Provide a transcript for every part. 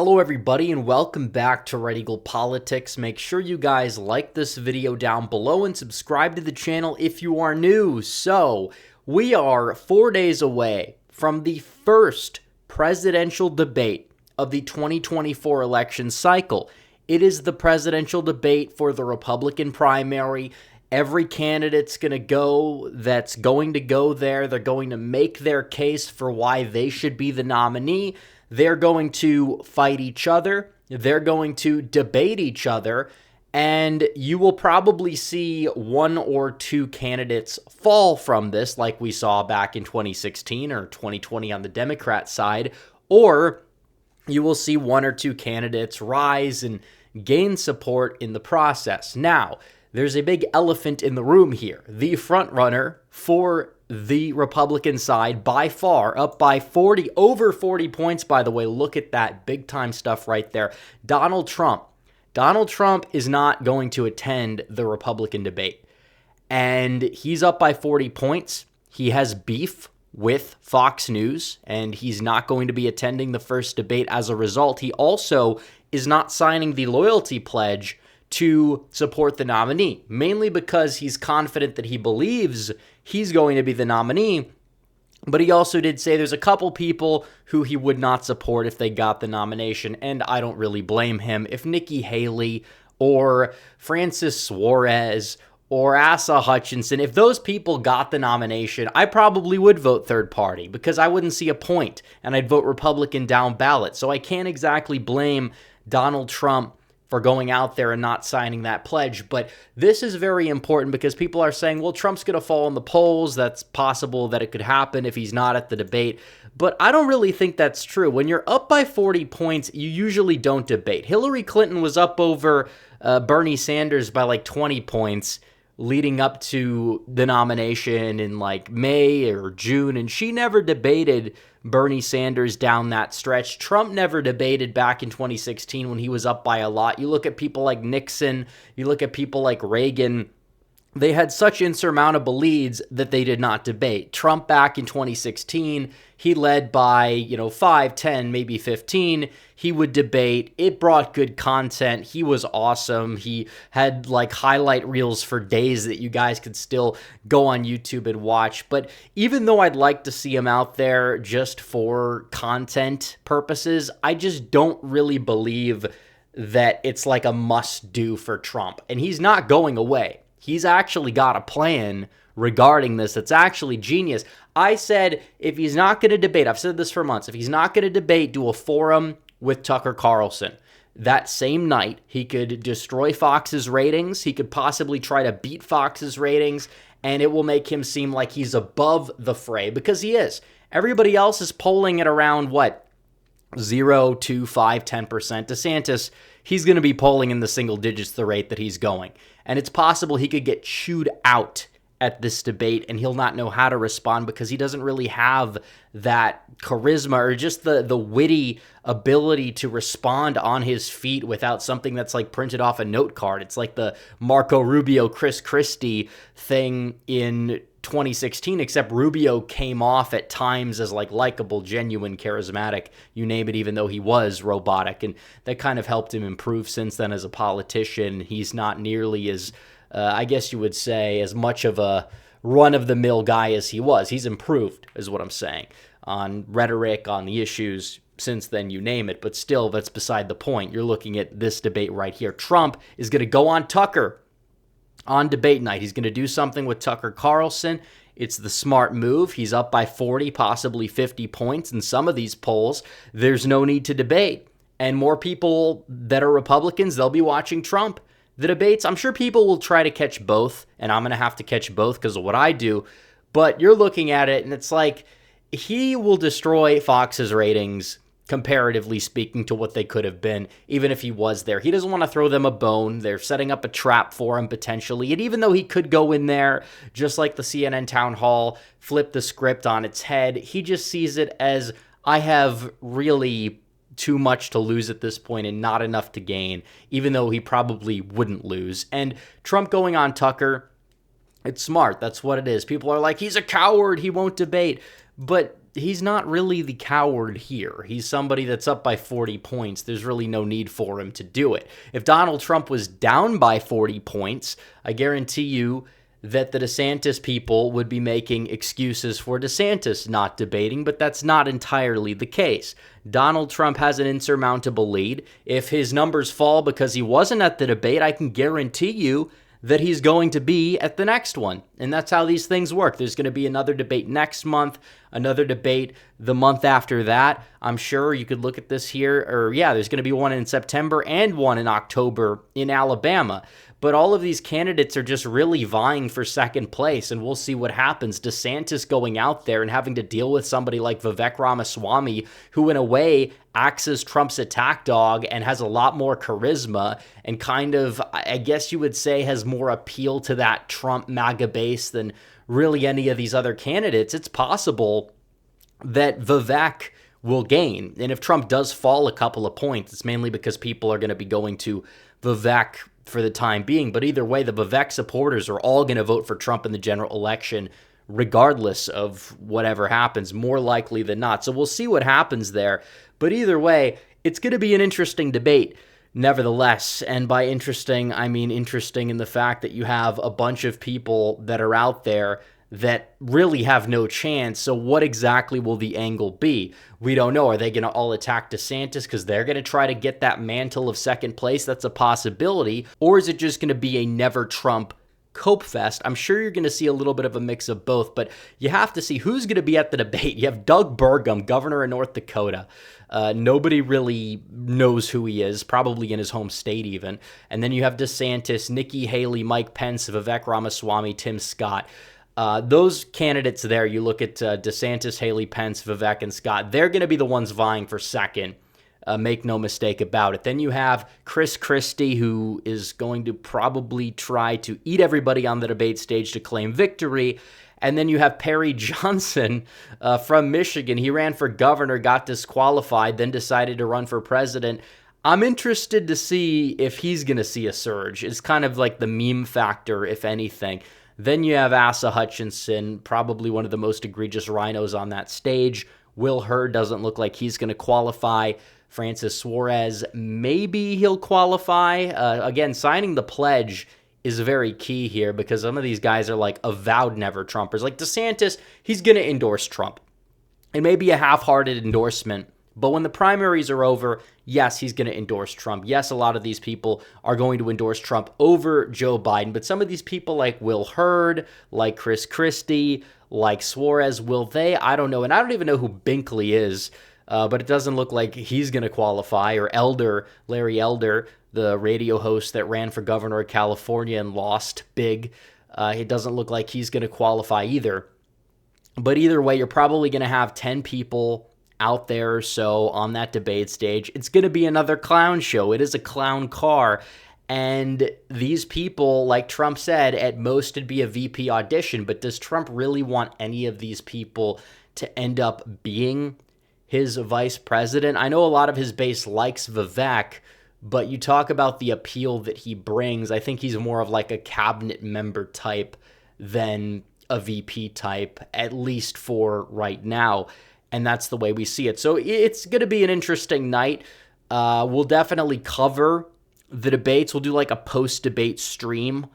Hello everybody and welcome back to Red Eagle Politics. Make sure you guys like this video down below and subscribe to the channel if you are new. So, we are 4 days away from the first presidential debate of the 2024 election cycle. It is the presidential debate for the Republican primary. Every candidate's going to go that's going to go there. They're going to make their case for why they should be the nominee. They're going to fight each other. They're going to debate each other. And you will probably see one or two candidates fall from this, like we saw back in 2016 or 2020 on the Democrat side. Or you will see one or two candidates rise and gain support in the process. Now, there's a big elephant in the room here. The front runner for the Republican side, by far, up by over 40 points, by the way. Look at that big time stuff right there. Donald Trump. Donald Trump is not going to attend the Republican debate. And he's up by 40 points. He has beef with Fox News, and he's not going to be attending the first debate as a result. He also is not signing the loyalty pledge to support the nominee, mainly because he's confident that he believes he's going to be the nominee. But he also did say there's a couple people who he would not support if they got the nomination, and I don't really blame him. If Nikki Haley or Francis Suarez or Asa Hutchinson, if those people got the nomination, I probably would vote third party because I wouldn't see a point, and I'd vote Republican down ballot. So I can't exactly blame Donald Trump for going out there and not signing that pledge. But this is very important because people are saying, well, Trump's going to fall in the polls. That's possible that it could happen if he's not at the debate. But I don't really think that's true. When you're up by 40 points, you usually don't debate. Hillary Clinton was up over Bernie Sanders by like 20 points leading up to the nomination in like May or June, and she never debated Bernie Sanders down that stretch. Trump never debated back in 2016 when he was up by a lot. You look at people like Nixon, you look at people like Reagan, they had such insurmountable leads that they did not debate. Trump back in 2016, he led by, 5, 10, maybe 15. He would debate. It brought good content. He was awesome. He had like highlight reels for days that you guys could still go on YouTube and watch. But even though I'd like to see him out there just for content purposes, I just don't really believe that it's like a must-do for Trump. And he's not going away. He's actually got a plan regarding this that's actually genius. I said if he's not going to debate, I've said this for months, if he's not going to debate, do a forum with Tucker Carlson. That same night, he could destroy Fox's ratings. He could possibly try to beat Fox's ratings, and it will make him seem like he's above the fray, because he is. Everybody else is polling at around, 0, 2, 5, 10%. DeSantis, he's going to be polling in the single digits the rate that he's going. And it's possible he could get chewed out at this debate and he'll not know how to respond because he doesn't really have that charisma or just the witty ability to respond on his feet without something that's like printed off a note card. It's like the Marco Rubio, Chris Christie thing in 2016, except Rubio came off at times as like likable, genuine, charismatic, you name it, even though he was robotic. And that kind of helped him improve since then as a politician. He's not nearly as, I guess you would say, as much of a run-of-the-mill guy as he was. He's improved, is what I'm saying, on rhetoric, on the issues since then, you name it. But still, that's beside the point. You're looking at this debate right here. Trump is going to go on Tucker on debate night. He's going to do something with Tucker Carlson. It's the smart move. He's up by 40, possibly 50 points in some of these polls. There's no need to debate. And more people that are Republicans, they'll be watching Trump. The debates, I'm sure people will try to catch both, and I'm going to have to catch both because of what I do. But you're looking at it, and it's like he will destroy Fox's ratings, comparatively speaking, to what they could have been, even if he was there. He doesn't want to throw them a bone. They're setting up a trap for him, potentially. And even though he could go in there, just like the CNN town hall, flip the script on its head, he just sees it as, I have really too much to lose at this point and not enough to gain, even though he probably wouldn't lose. And Trump going on Tucker, it's smart. That's what it is. People are like, he's a coward. He won't debate. But he's not really the coward here. He's somebody that's up by 40 points. There's really no need for him to do it. If Donald Trump was down by 40 points, I guarantee you that the DeSantis people would be making excuses for DeSantis not debating, but that's not entirely the case. Donald Trump has an insurmountable lead. If his numbers fall because he wasn't at the debate, I can guarantee you that he's going to be at the next one. And that's how these things work. There's going to be another debate next month, another debate the month after that. I'm sure you could look at this here, or yeah, there's going to be one in September and one in October in Alabama. But all of these candidates are just really vying for second place, and we'll see what happens. DeSantis going out there and having to deal with somebody like Vivek Ramaswamy, who in a way acts as Trump's attack dog and has a lot more charisma and kind of, I guess you would say, has more appeal to that Trump MAGA base than really any of these other candidates. It's possible that Vivek will gain. And if Trump does fall a couple of points, it's mainly because people are going to be going to Vivek for the time being. But either way, the Vivek supporters are all going to vote for Trump in the general election, regardless of whatever happens, more likely than not. So we'll see what happens there. But either way, it's going to be an interesting debate, nevertheless. And by interesting, I mean interesting in the fact that you have a bunch of people that are out there that really have no chance. So what exactly will the angle be? We don't know. Are they going to all attack DeSantis because they're going to try to get that mantle of second place? That's a possibility. Or is it just going to be a never Trump cope fest? I'm sure you're going to see a little bit of a mix of both, but you have to see who's going to be at the debate. You have Doug Burgum, governor of North Dakota. Nobody really knows who he is, probably in his home state even. And then you have DeSantis, Nikki Haley, Mike Pence, Vivek Ramaswamy, Tim Scott. Those candidates there, you look at DeSantis, Haley, Pence, Vivek, and Scott, they're going to be the ones vying for second. Make no mistake about it. Then you have Chris Christie, who is going to probably try to eat everybody on the debate stage to claim victory. And then you have Perry Johnson from Michigan. He ran for governor, got disqualified, then decided to run for president. I'm interested to see if he's going to see a surge. It's kind of like the meme factor, if anything. Then you have Asa Hutchinson, probably one of the most egregious rhinos on that stage. Will Hurd doesn't look like he's going to qualify. Francis Suarez, maybe he'll qualify. Again, signing the pledge is very key here because some of these guys are like avowed never Trumpers. Like DeSantis, he's going to endorse Trump. It may be a half-hearted endorsement, but when the primaries are over, yes, he's going to endorse Trump. Yes, a lot of these people are going to endorse Trump over Joe Biden, but some of these people like Will Hurd, like Chris Christie, like Suarez, will they? I don't know. And I don't even know who Binkley is, but it doesn't look like he's going to qualify. Or Larry Elder, the radio host that ran for governor of California and lost big. It doesn't look like he's going to qualify either. But either way, you're probably going to have 10 people out there or so on that debate stage. It's going to be another clown show. It is a clown car. And these people, like Trump said, at most it'd be a VP audition. But does Trump really want any of these people to end up being his vice president? I know a lot of his base likes Vivek, but you talk about the appeal that he brings. I think he's more of like a cabinet member type than a VP type, at least for right now. And that's the way we see it. So it's going to be an interesting night. We'll definitely cover the debates. We'll do like a post-debate stream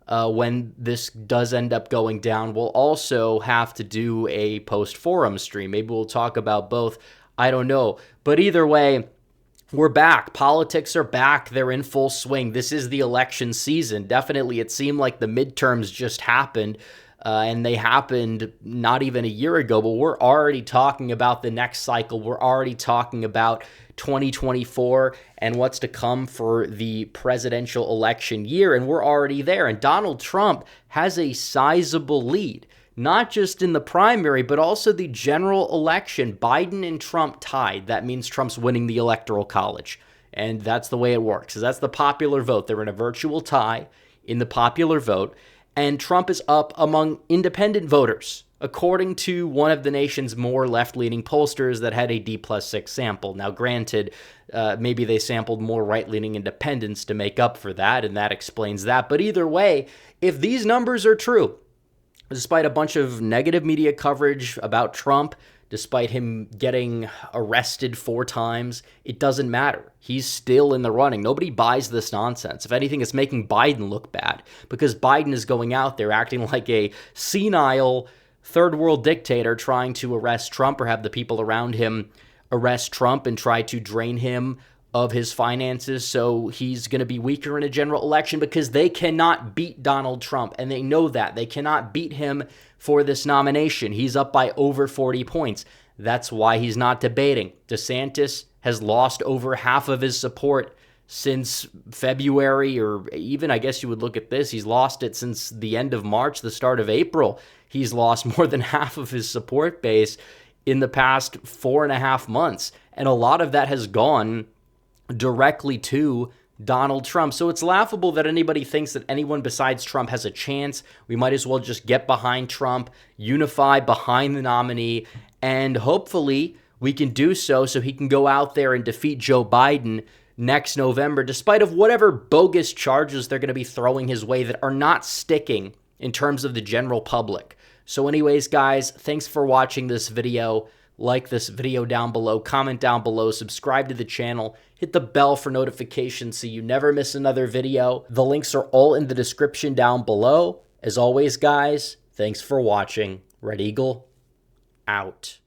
when this does end up going down. We'll also have to do a post-forum stream. Maybe we'll talk about both. I don't know. But either way, we're back. Politics are back. They're in full swing. This is the election season. Definitely, it seemed like the midterms just happened. And they happened not even a year ago, but we're already talking about the next cycle. We're already talking about 2024 and what's to come for the presidential election year, and we're already there. And Donald Trump has a sizable lead, not just in the primary, but also the general election. Biden and Trump tied. That means Trump's winning the Electoral College, and that's the way it works. So that's the popular vote. They're in a virtual tie in the popular vote. And Trump is up among independent voters, according to one of the nation's more left-leaning pollsters that had a D+6 sample. Now, granted, maybe they sampled more right-leaning independents to make up for that, and that explains that. But either way, if these numbers are true, despite a bunch of negative media coverage about Trump, despite him getting arrested 4 times. It doesn't matter. He's still in the running. Nobody buys this nonsense. If anything, it's making Biden look bad because Biden is going out there acting like a senile third world dictator trying to arrest Trump or have the people around him arrest Trump and try to drain him of his finances so he's going to be weaker in a general election because they cannot beat Donald Trump, and they know that. They cannot beat him for this nomination. He's up by over 40 points. That's why he's not debating. DeSantis has lost over half of his support since February, or even, I guess you would look at this, he's lost it since the end of March, the start of April. He's lost more than half of his support base in the past 4.5 months, and a lot of that has gone directly to Donald Trump. So it's laughable that anybody thinks that anyone besides Trump has a chance. We might as well just get behind Trump, unify behind the nominee, and hopefully we can do so he can go out there and defeat Joe Biden next November, despite of whatever bogus charges they're going to be throwing his way that are not sticking in terms of the general public. So anyways, guys, thanks for watching this video. Like this video down below, comment down below, subscribe to the channel, hit the bell for notifications so you never miss another video. The links are all in the description down below. As always, guys, thanks for watching. Red Eagle, out.